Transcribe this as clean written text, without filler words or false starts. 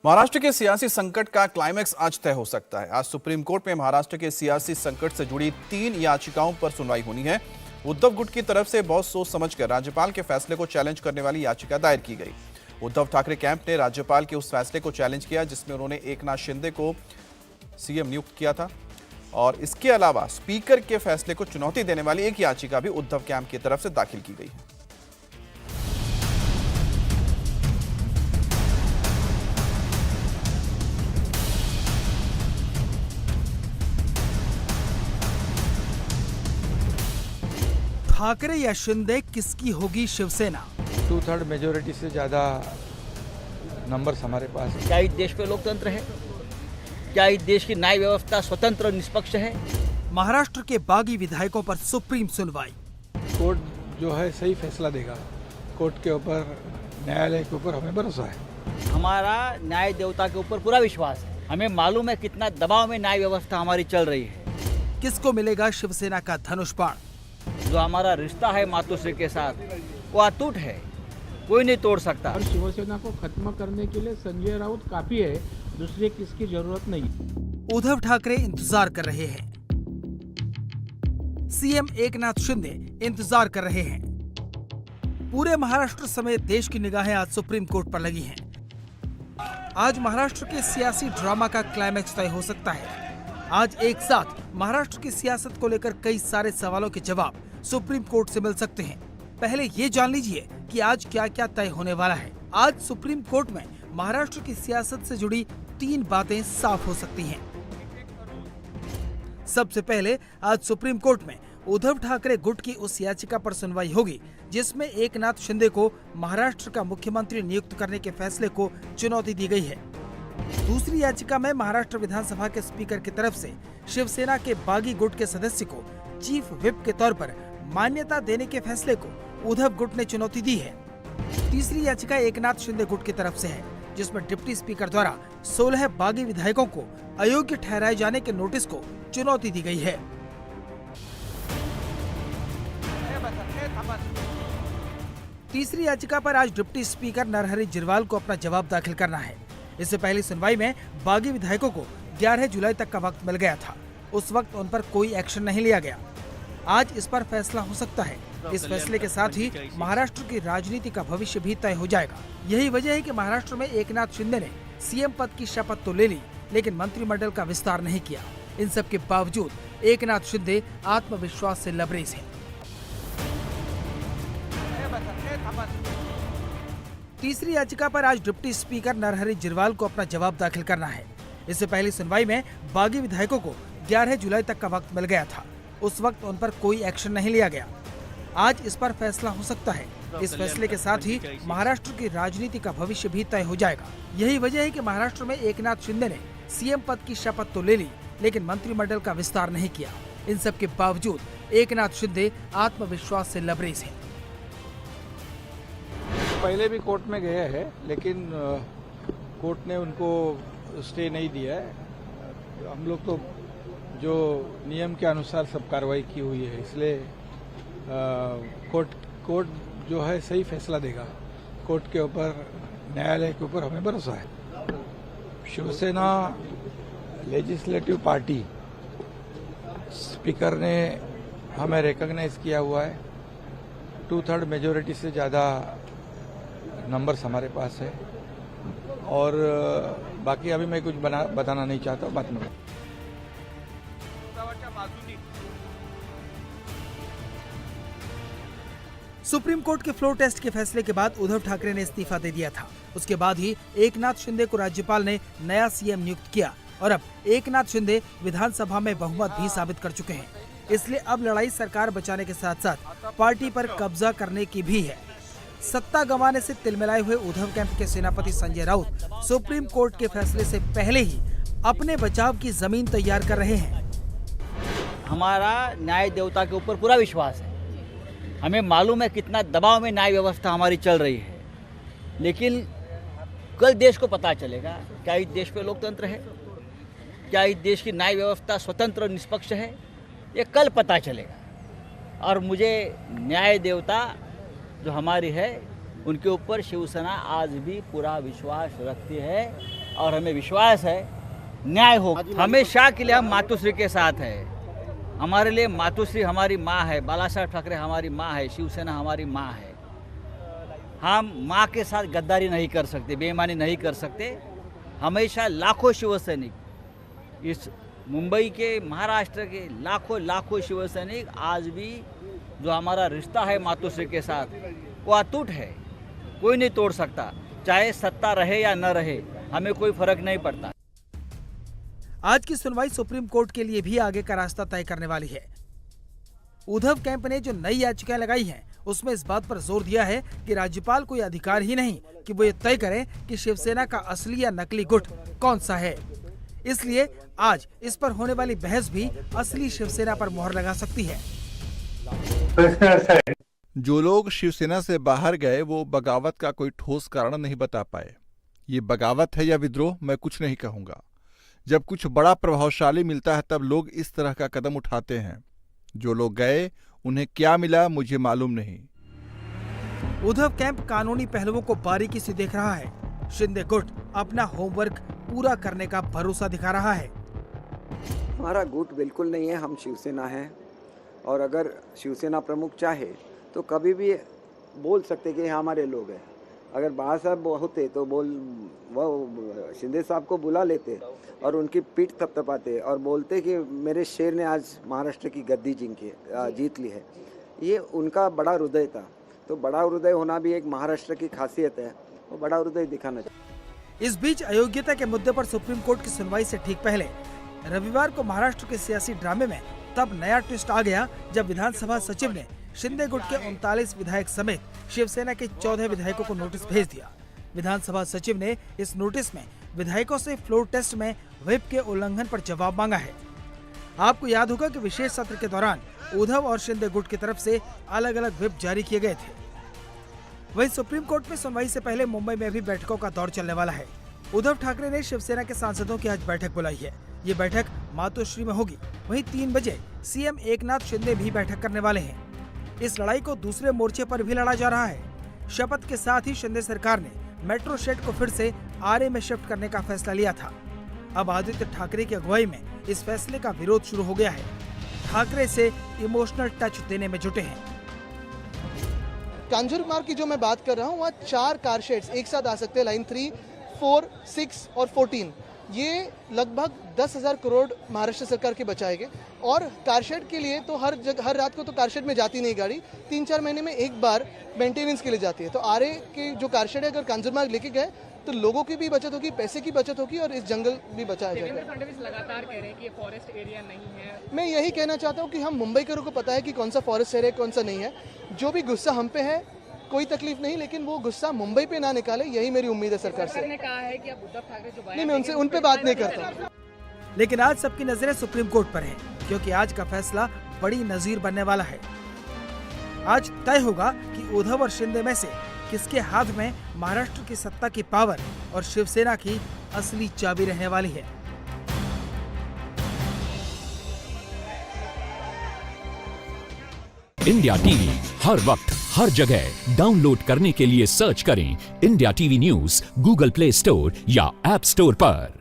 महाराष्ट्र के सियासी संकट का क्लाइमैक्स आज तय हो सकता है। आज सुप्रीम कोर्ट में महाराष्ट्र के सियासी संकट से जुड़ी 3 याचिकाओं पर सुनवाई होनी है। उद्धव गुट की तरफ से बहुत सोच समझकर राज्यपाल के फैसले को चैलेंज करने वाली याचिका दायर की गई। उद्धव ठाकरे कैंप ने राज्यपाल के उस फैसले को चैलेंज किया जिसमें उन्होंने एकनाथ शिंदे को सीएम नियुक्त किया था, और इसके अलावा स्पीकर के फैसले को चुनौती देने वाली एक याचिका भी उद्धव कैंप की तरफ से दाखिल की गई है। ठाकरे या शिंदे, किसकी होगी शिवसेना? 2/3 मेजोरिटी से ज़्यादा नंबर्स हमारे पास है। क्या इस देश में लोकतंत्र है? क्या इस देश की न्याय व्यवस्था स्वतंत्र और निष्पक्ष है? महाराष्ट्र के बागी विधायकों पर सुप्रीम सुनवाई। कोर्ट जो है सही फैसला देगा। कोर्ट के ऊपर, न्यायालय के ऊपर हमें भरोसा है। हमारा न्याय देवता के ऊपर पूरा विश्वास है। हमें मालूम है कितना दबाव में न्याय व्यवस्था हमारी चल रही है। किसको मिलेगा शिवसेना का धनुष बाण? जो हमारा रिश्ता है मातोश्री के साथ वो अटूट है, कोई नहीं तोड़ सकता। और शिवसेना को खत्म करने के लिए संजय राउत काफी है, दूसरे किसकी जरूरत नहीं। उद्धव ठाकरे इंतजार कर रहे हैं, सीएम एकनाथ शिंदे इंतजार कर रहे हैं। पूरे महाराष्ट्र समेत देश की निगाहें आज सुप्रीम कोर्ट पर लगी हैं। आज महाराष्ट्र के सियासी ड्रामा का क्लाइमैक्स तय हो सकता है। आज एक साथ महाराष्ट्र की सियासत को लेकर कई सारे सवालों के जवाब सुप्रीम कोर्ट से मिल सकते हैं। पहले ये जान लीजिए कि आज क्या क्या तय होने वाला है। आज सुप्रीम कोर्ट में महाराष्ट्र की सियासत से जुड़ी 3 बातें साफ हो सकती हैं। सबसे पहले आज सुप्रीम कोर्ट में उद्धव ठाकरे गुट की उस याचिका पर सुनवाई होगी जिसमें एकनाथ शिंदे को महाराष्ट्र का मुख्यमंत्री नियुक्त करने के फैसले को चुनौती दी गई है। दूसरी याचिका में महाराष्ट्र विधानसभा के स्पीकर की तरफ से शिवसेना के बागी गुट के सदस्य को चीफ व्हिप के तौर पर मान्यता देने के फैसले को उद्धव गुट ने चुनौती दी है। तीसरी याचिका एकनाथ शिंदे गुट की तरफ से है जिसमें डिप्टी स्पीकर द्वारा 16 बागी विधायकों को अयोग्य ठहराए जाने के नोटिस को चुनौती दी गई है। तीसरी याचिका पर आज डिप्टी स्पीकर नरहरि जिरवाल को अपना जवाब दाखिल करना है। इससे पहली सुनवाई में बागी विधायकों को 11 जुलाई तक का वक्त मिल गया था। उस वक्त उन पर कोई एक्शन नहीं लिया गया। आज इस पर फैसला हो सकता है। इस फैसले के साथ ही महाराष्ट्र की राजनीति का भविष्य भी तय हो जाएगा। यही वजह है कि महाराष्ट्र में एकनाथ शिंदे ने सीएम पद की शपथ तो ले ली लेकिन मंत्रिमंडल का विस्तार नहीं किया। इन सब के बावजूद एकनाथ शिंदे आत्मविश्वास से लबरेज हैं। तीसरी याचिका पर आज डिप्टी स्पीकर नरहरि जिरवाल को अपना जवाब दाखिल करना है। इससे पहली सुनवाई में बागी विधायकों को 11 जुलाई तक का वक्त मिल गया था। उस वक्त उन पर कोई एक्शन नहीं लिया गया। आज इस पर फैसला हो सकता है। इस फैसले के साथ ही महाराष्ट्र की राजनीति का भविष्य भी तय हो जाएगा। यही वजह है कि महाराष्ट्र में एकनाथ शिंदे ने सीएम पद की शपथ तो ले ली लेकिन मंत्रिमंडल का विस्तार नहीं किया। इन सब के बावजूद एकनाथ शिंदे आत्मविश्वास से लबरेज हैं। पहले भी कोर्ट में गए हैं लेकिन कोर्ट ने उनको स्टे नहीं दिया है। हम लोग तो जो नियम के अनुसार सब कार्रवाई की हुई है, इसलिए कोर्ट जो है सही फैसला देगा। कोर्ट के ऊपर, न्यायालय के ऊपर हमें भरोसा है। शिवसेना लेजिस्लेटिव पार्टी, स्पीकर ने हमें रिकॉग्नाइज किया हुआ है। 2/3 मेजोरिटी से ज़्यादा नंबर्स हमारे पास है, और बाकी अभी मैं कुछ बताना नहीं चाहता। बात में सुप्रीम कोर्ट के फ्लोर टेस्ट के फैसले के बाद उद्धव ठाकरे ने इस्तीफा दे दिया था। उसके बाद ही एकनाथ शिंदे को राज्यपाल ने नया सीएम नियुक्त किया और अब एकनाथ शिंदे विधानसभा में बहुमत भी साबित कर चुके हैं। इसलिए अब लड़ाई सरकार बचाने के साथ साथ पार्टी पर कब्जा करने की भी है। सत्ता गंवाने से तिलमिलाए हुए उद्धव कैंप के सेनापति संजय राउत सुप्रीम कोर्ट के फैसले से पहले ही अपने बचाव की जमीन तैयार कर रहे हैं। हमारा न्याय देवता के ऊपर पूरा विश्वास है। हमें मालूम है कितना दबाव में न्याय व्यवस्था हमारी चल रही है, लेकिन कल देश को पता चलेगा क्या इस देश में लोकतंत्र है, क्या इस देश की न्याय व्यवस्था स्वतंत्र और निष्पक्ष है। ये कल पता चलेगा। और मुझे न्याय देवता जो हमारी है उनके ऊपर शिवसेना आज भी पूरा विश्वास रखती है और हमें विश्वास है न्याय हो। हमेशा के लिए हम मातोश्री के साथ है। हमारे लिए मातोश्री हमारी माँ है, बाला साहेब ठाकरे हमारी माँ है, शिवसेना हमारी माँ है। हम माँ के साथ गद्दारी नहीं कर सकते, बेईमानी नहीं कर सकते। हमेशा लाखों शिवसैनिक, इस मुंबई के, महाराष्ट्र के लाखों शिवसैनिक आज भी जो हमारा रिश्ता है मातोश्री के साथ वो अटूट है, कोई नहीं तोड़ सकता। चाहे सत्ता रहे या न रहे, हमें कोई फर्क नहीं पड़ता। आज की सुनवाई सुप्रीम कोर्ट के लिए भी आगे का रास्ता तय करने वाली है। उद्धव कैंप ने जो नई याचिकाएं लगाई हैं, उसमें इस बात पर जोर दिया है कि राज्यपाल को यह अधिकार ही नहीं कि वो ये तय करें कि शिवसेना का असली या नकली गुट कौन सा है। इसलिए आज इस पर होने वाली बहस भी असली शिवसेना पर मोहर लगा सकती है। जो लोग शिवसेना से बाहर गए वो बगावत का कोई ठोस कारण नहीं बता पाए। ये बगावत है या विद्रोह, मैं कुछ नहीं कहूंगा। जब कुछ बड़ा प्रभावशाली मिलता है तब लोग इस तरह का कदम उठाते हैं। जो लोग गए उन्हें क्या मिला मुझे मालूम नहीं। उद्धव कैंप कानूनी पहलुओं को बारीकी से देख रहा है। शिंदे गुट अपना होमवर्क पूरा करने का भरोसा दिखा रहा है। हमारा गुट बिल्कुल नहीं है, हम शिवसेना हैं। और अगर शिवसेना प्रमुख चाहे तो कभी भी बोल सकते कि हमारे लोग हैं। अगर बाला साहब होते तो वो शिंदे साहब को बुला लेते और उनकी पीठ थपथपाते और बोलते कि मेरे शेर ने आज महाराष्ट्र की गद्दी जीत ली है। ये उनका बड़ा हृदय था। तो बड़ा हृदय होना भी एक महाराष्ट्र की खासियत है, वो बड़ा हृदय दिखाना चाहिए। इस बीच अयोग्यता के मुद्दे पर सुप्रीम कोर्ट की सुनवाई से ठीक पहले रविवार को महाराष्ट्र के सियासी ड्रामे में तब नया ट्विस्ट आ गया जब विधानसभा सचिव ने शिंदे गुट के 39 विधायक समेत शिवसेना के 14 विधायकों को नोटिस भेज दिया। विधानसभा सचिव ने इस नोटिस में विधायकों से फ्लोर टेस्ट में व्हिप के उल्लंघन पर जवाब मांगा है। आपको याद होगा कि विशेष सत्र के दौरान उद्धव और शिंदे गुट की तरफ से अलग अलग व्हिप जारी किए गए थे। वहीं सुप्रीम कोर्ट में सुनवाई से पहले मुंबई में भी बैठकों का दौर चलने वाला है। उद्धव ठाकरे ने शिवसेना के सांसदों की आज बैठक बुलाई है। ये बैठक मातोश्री में होगी। वहीं 3 बजे सीएम एकनाथ शिंदे भी बैठक करने वाले हैं। इस लड़ाई को दूसरे मोर्चे पर भी लड़ा जा रहा है। शपथ के साथ ही शिंदे सरकार ने मेट्रो शेड को फिर से आरए में शिफ्ट करने का फैसला लिया था। अब आदित्य ठाकरे की अगुवाई में इस फैसले का विरोध शुरू हो गया है। ठाकरे से इमोशनल टच देने में जुटे हैं। कांजूर मार्ग की जो मैं बात कर रहा हूँ, वहाँ 4 कार शेड्स एक साथ आ सकते हैं। लाइन 3, 4, 6 और 14। ये लगभग 10,000 करोड़ महाराष्ट्र सरकार के बचाएंगे। और कारशेड के लिए तो हर रात को तो कारशेड में जाती नहीं गाड़ी, 3-4 महीने में एक बार मेंटेनेंस के लिए जाती है। तो आरए के जो कारशेड है अगर कांजूर मार्ग लेके गए तो लोगों की भी बचत होगी, पैसे की बचत होगी और इस जंगल भी बचाया जाएगा। देवेंद्र फडणवीस लगातार कह रहे हैं कि ये फॉरेस्ट एरिया नहीं है। मैं यही कहना चाहता हूँ कि हम मुंबईकरों को पता है कि कौन सा फॉरेस्ट एरिया कौन सा नहीं है। जो भी गुस्सा हम पे है कोई तकलीफ नहीं, लेकिन वो गुस्सा मुंबई पे ना निकाले, यही मेरी उम्मीद है सरकार से। ने कहा है कि अब उद्धव ठाकरे जो नहीं, मैं उनसे उन पे बात नहीं करता। लेकिन आज सबकी नजरें सुप्रीम कोर्ट पर हैं, क्योंकि आज का फैसला बड़ी नजीर बनने वाला है। आज तय होगा कि उद्धव और शिंदे में से किसके हाथ में महाराष्ट्र की सत्ता की पावर और शिवसेना की असली चाबी रहने वाली है। इंडिया टीवी हर वक्त हर जगह डाउनलोड करने के लिए सर्च करें India TV news Google play store या ऐप स्टोर पर।